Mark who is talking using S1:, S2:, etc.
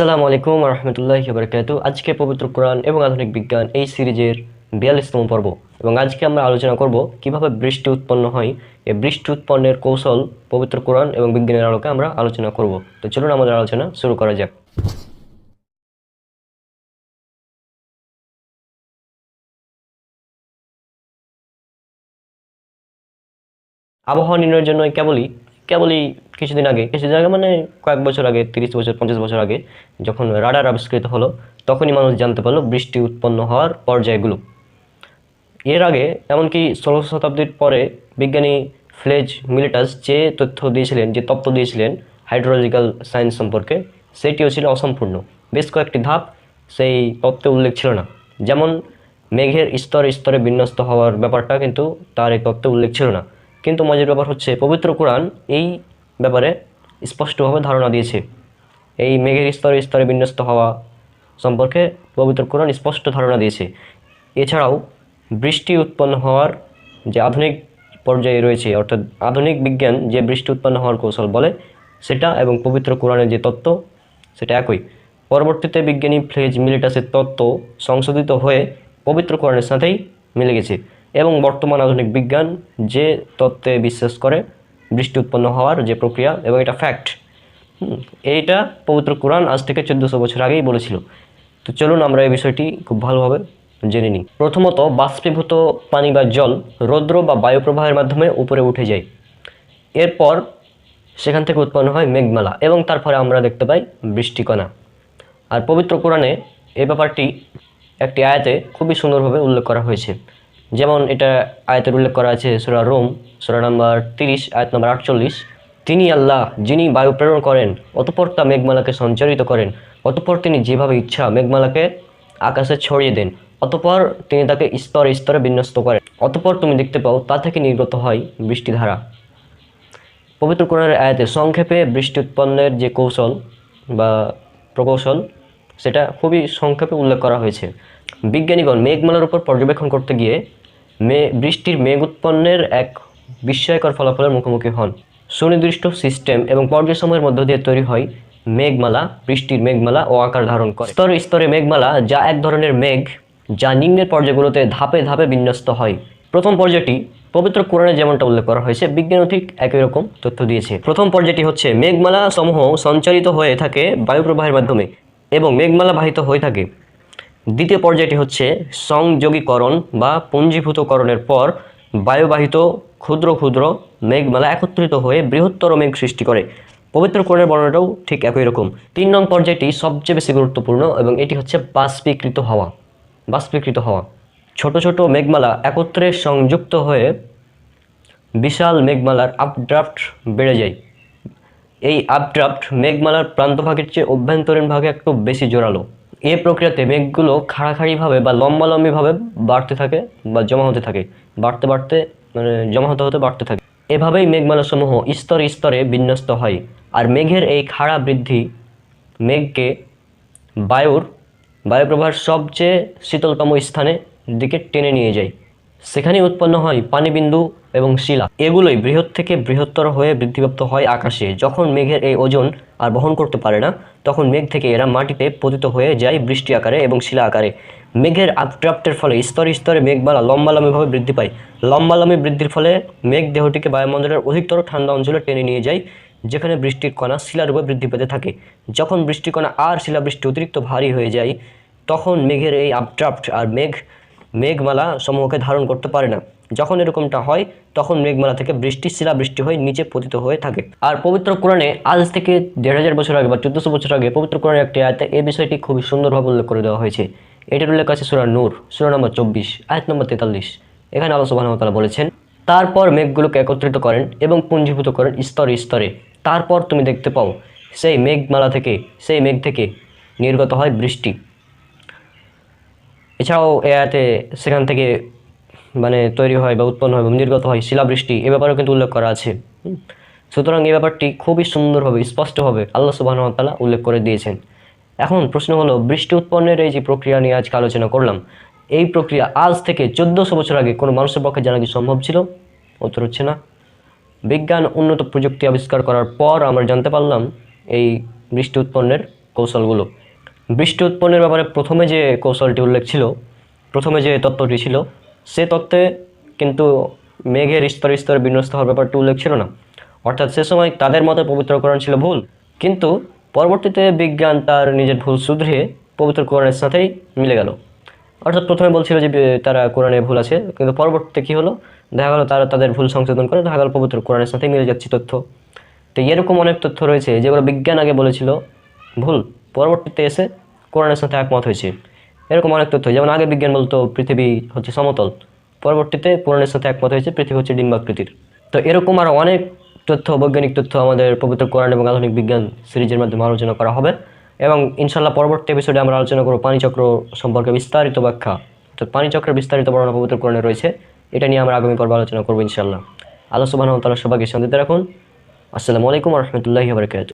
S1: আসসালামু আলাইকুম রহমতুল্লাহি বারাকাতুহু। আজকে পবিত্র কোরআন এবং আধুনিক বিজ্ঞান এই সিরিজের 42তম পর্ব এবং আজকে আমরা আলোচনা করব কিভাবে বৃষ্টি উৎপন্ন হয়। এই বৃষ্টি উৎপন্নের কৌশল পবিত্র কোরআন এবং বিজ্ঞানের আলোকে আমরা আলোচনা করব। তো চলুন আমাদের আলোচনা শুরু করা যাক। আবহাওয়া নির্ণয়ের জন্য কেবলই কিছুদিন আগে মানে কয়েক বছর আগে, 30 বছর 50 বছর আগে যখন রাডার আবিষ্কৃত হলো, তখনই মানুষ জানতে পারলো বৃষ্টি উৎপন্ন হওয়ার পর্যায়গুলো। এর আগে এমনকি 16শ শতাব্দীর পরে বিজ্ঞানী ফ্লেজ মিলিটাস যে তত্ত্ব দিয়েছিলেন হাইড্রোলজিক্যাল সায়েন্স সম্পর্কে, সেটিও ছিল অসম্পূর্ণ। বেশ কয়েকটি ধাপ সেই তত্ত্বে উল্লেখ ছিল না। যেমন মেঘের স্তরে স্তরে বিন্যস্ত হওয়ার ব্যাপারটা কিন্তু তার এই তত্ত্বে উল্লেখ ছিল না। কিন্তু মজার ব্যাপার হচ্ছে পবিত্র কোরআন এই ব্যাপারে স্পষ্টভাবে ধারণা দিয়েছে। এই মেঘের স্তরে স্তরে বিন্যস্ত হওয়া সম্পর্কে পবিত্র কোরআন স্পষ্ট ধারণা দিয়েছে। এছাড়াও বৃষ্টি উৎপন্ন হওয়ার যে আধুনিক পর্যায়ে রয়েছে, অর্থাৎ আধুনিক বিজ্ঞান যে বৃষ্টি উৎপন্ন হওয়ার কৌশল বলে, সেটা এবং পবিত্র কোরআনের যে তত্ত্ব সেটা একই। পরবর্তীতে বিজ্ঞানী ফ্লেজ মিলিটাসের তত্ত্ব সংশোধিত হয়ে পবিত্র কোরআনের সাথেই মিলে গেছে এবং বর্তমান আধুনিক বিজ্ঞান যে তত্ত্বে বিশ্বাস করে বৃষ্টি উৎপন্ন হওয়ার যে প্রক্রিয়া, এবং এটা ফ্যাক্ট, এইটা পবিত্র কোরআন আজ থেকে 1400 বছর আগেই বলেছিল। তো চলুন আমরা এই বিষয়টি খুব ভালোভাবে জেনে নিই। প্রথমত, বাষ্পীভূত পানি বা জল রৌদ্র বা বায়ু প্রবাহের মাধ্যমে উপরে উঠে যায়। এরপর সেখান থেকে উৎপন্ন হয় মেঘমালা এবং তারপরে আমরা দেখতে পাই বৃষ্টিকণা। আর পবিত্র কোরআনে এই ব্যাপারটি একটি আয়াতে খুবই সুন্দরভাবে উল্লেখ করা হয়েছে। যেমন এটা আয়াতের উল্লেখ করা আছে সূরা রুম, সূরা নাম্বার 30, আয়াত নাম্বার 48। তিনি আল্লাহ, যিনি বায়ু প্রেরণ করেন, অতঃপর তা মেঘমালাকে সঞ্চারিত করেন, অতঃপর তিনি যেভাবে ইচ্ছা মেঘমালাকে আকাশে ছড়িয়ে দেন, অতঃপর তিনি তাকে স্তরে স্তরে বিন্যস্ত করেন, অতঃপর তুমি দেখতে পাও তা থেকে নির্গত হয় বৃষ্টিধারা। পবিত্র কোরআনের আয়াতে সংক্ষেপে বৃষ্টি উৎপন্নের যে কৌশল বা প্রকৌশল, সেটা খুবই সংক্ষেপে উল্লেখ করা হয়েছে। বিজ্ঞানীগণ মেঘমালার উপর পর্যবেক্ষণ করতে গিয়ে বৃষ্টির মেঘ উৎপন্নের এক বিস্ময়কর ফলাফলের মুখোমুখি হন। সুনির্দিষ্ট সিস্টেম এবং পর্যায়সমূহের মধ্য দিয়ে তৈরি হয় মেঘমালা, বৃষ্টির মেঘমালা ও আকার ধারণ করে স্তরে স্তরে মেঘমালা, যা এক ধরনের মেঘ যা নিম্নের পর্যায়গুলোতে ধাপে ধাপে বিন্যস্ত হয়। প্রথম পর্যায়টি পবিত্র কোরআনে যেমনটা উল্লেখ করা হয়েছে, বিজ্ঞানও ঠিক একই রকম তথ্য দিয়েছে। প্রথম পর্যায়টি হচ্ছে মেঘমালা সমূহ সঞ্চারিত হয়ে থাকে বায়ু প্রবাহের মাধ্যমে এবং মেঘমালা বাহিত হয়ে থাকে। দ্বিতীয় পর্যায়টি হচ্ছে সংযোগীকরণ বা পুঞ্জীভূতকরণের পর বায়ুবাহিত ক্ষুদ্র ক্ষুদ্র মেঘমালা একত্রিত হয়ে বৃহত্তর মেঘ সৃষ্টি করে। পবিত্র কোরআনের বর্ণনাটাও ঠিক একই রকম। 3 নং পর্যায়টি সবচেয়ে বেশি গুরুত্বপূর্ণ এবং এটি হচ্ছে বাষ্পীকৃত হওয়া। ছোট ছোট মেঘমালা একত্রে সংযুক্ত হয়ে বিশাল মেঘমালার আপড্রাফট বেড়ে যায়। এই আপড্রাফট মেঘমালার প্রান্তভাগের চেয়ে অভ্যন্তরীণ ভাগে একটু বেশি জোরালো। এই প্রক্রিয়াতে মেঘগুলো খাড়াখাড়িভাবে বা লম্বালম্বিভাবে বাড়তে থাকে বা জমা হতে থাকে, জমা হতে বাড়তে থাকে। এভাবেই মেঘমালা সমূহ স্তরে স্তরে বিন্যস্ত হয়। আর মেঘের এই খাড়া বৃদ্ধি মেঘকে বায়ুপ্রবাহের সবচেয়ে শীতলতম স্থানের দিকে টেনে নিয়ে যায়। সেখানেই উৎপন্ন হয় পানিবিন্দু এবং শিলা। এগুলোই বৃহৎ থেকে বৃহত্তর হয়ে বৃদ্ধিপ্রাপ্ত হয় আকাশে। যখন মেঘের এই ওজন আর বহন করতে পারে না, তখন মেঘ থেকে এরা মাটিতে পতিত হয়ে যায় বৃষ্টি আকারে এবং শিলা আকারে। মেঘের আপড্রাফটের ফলে স্তরে স্তরে মেঘমালা লম্বালম্বিভাবে বৃদ্ধি পায়। লম্বালম্বি বৃদ্ধির ফলে মেঘ দেহটিকে বায়ুমণ্ডলের অধিকতর ঠান্ডা অঞ্চলে টেনে নিয়ে যায়, যেখানে বৃষ্টির কণা শিলারূপে বৃদ্ধি পেতে থাকে। যখন বৃষ্টিকণা আর শিলাবৃষ্টি অতিরিক্ত ভারী হয়ে যায়, তখন মেঘের এই আপড্রাফট আর মেঘমালা সমূহকে ধারণ করতে পারে না। যখন এরকমটা হয়, তখন মেঘমালা থেকে শিলাবৃষ্টি হয়ে নিচে পতিত হয়ে থাকে। আর পবিত্র কোরআনে আজ থেকে 1500 বছর আগে বা 1400 বছর আগে পবিত্র কোরআনের একটি আয়াতে এই বিষয়টি খুবই সুন্দরভাবে উল্লেখ করে দেওয়া হয়েছে। এটার উল্লেখ আছে সূরা নূর, সূরা নম্বর 24, আয়াত নম্বর 43। এখানে আল্লাহ সুবহানাহু ওয়া তাআলা বলেছেন, তারপর মেঘগুলোকে একত্রিত করেন এবং পুঞ্জীভূত করেন স্তরে স্তরে। তারপর তুমি দেখতে পাও সেই মেঘ থেকে নির্গত হয় বৃষ্টি। এছাড়াও এ আয়াতে সেখান থেকে তৈরি হয় বা উৎপন্ন হয় বা নির্গত হয় শিলাবৃষ্টি, এ ব্যাপারেও কিন্তু উল্লেখ করা আছে। সুতরাং এই ব্যাপারটি খুবই সুন্দরভাবে স্পষ্টভাবে আল্লাহ সুবহানাহু ওয়া তাআলা উল্লেখ করে দিয়েছেন। এখন প্রশ্ন হলো, বৃষ্টি উৎপন্নের এই যে প্রক্রিয়া নিয়ে আজকে আলোচনা করলাম, এই প্রক্রিয়া আজ থেকে 1400 বছর আগে কোনো মানুষের পক্ষে জানা কি সম্ভব ছিল? উত্তর হচ্ছে না। বিজ্ঞান উন্নত প্রযুক্তি আবিষ্কার করার পর আমরা জানতে পারলাম এই বৃষ্টি উৎপন্নের কৌশলগুলো। বৃষ্টি উৎপন্নের ব্যাপারে প্রথমে যে কৌশলটি উল্লেখ ছিল, প্রথমে যে তত্ত্বটি ছিল, সে তত্ত্বে কিন্তু মেঘের স্তরে স্তরে বিন্যস্ত হওয়ার ব্যাপারটি উল্লেখ ছিল না। অর্থাৎ সে সময় তাদের মতে পবিত্র কোরআন ছিল ভুল, কিন্তু পরবর্তীতে বিজ্ঞান তার নিজের ভুল শুধরিয়ে পবিত্র কোরআনের সাথেই মিলে গেল। অর্থাৎ প্রথমে বলছিল যে তারা কোরআনে ভুল আছে, কিন্তু পরবর্তীতে কী হলো, দেখা গেলো তারা তাদের ভুল সংশোধন করে দেখা গেল পবিত্র কোরআনের সাথেই মিলে যাচ্ছে তথ্য। তো এরকম অনেক তথ্য রয়েছে যেগুলো বিজ্ঞান আগে বলেছিল ভুল, পরবর্তীতে এসে কোরআনের সাথে একমত হয়েছে। এরকম অনেক তথ্য, যেমন আগে বিজ্ঞান বলতো পৃথিবী হচ্ছে সমতল, পরবর্তীতে কোরআনের সাথে একমত হয়েছে পৃথিবী হচ্ছে ডিম্বাকৃতির। তো এরকম আরও অনেক তথ্য, বৈজ্ঞানিক তথ্য আমাদের পবিত্র কোরআন এবং আধুনিক বিজ্ঞান সিরিজের মাধ্যমে আলোচনা করা হবে। এবং ইনশাল্লাহ পরবর্তী এপিসোডে আমরা আলোচনা করব পানিচক্র সম্পর্কে বিস্তারিত ব্যাখ্যা, অর্থাৎ পানিচক্রের বিস্তারিত বর্ণনা পবিত্র কোরআনে রয়েছে। এটা নিয়ে আমরা আগামী পর্বে আলোচনা করবো ইনশাল্লাহ। আল্লাহ সুবহানাহু ওয়া তাআলা সবাইকে শান্তিতে রাখুন। আসসালামু আলাইকুম ওয়া রাহমাতুল্লাহি ওয়া বারাকাতুহু।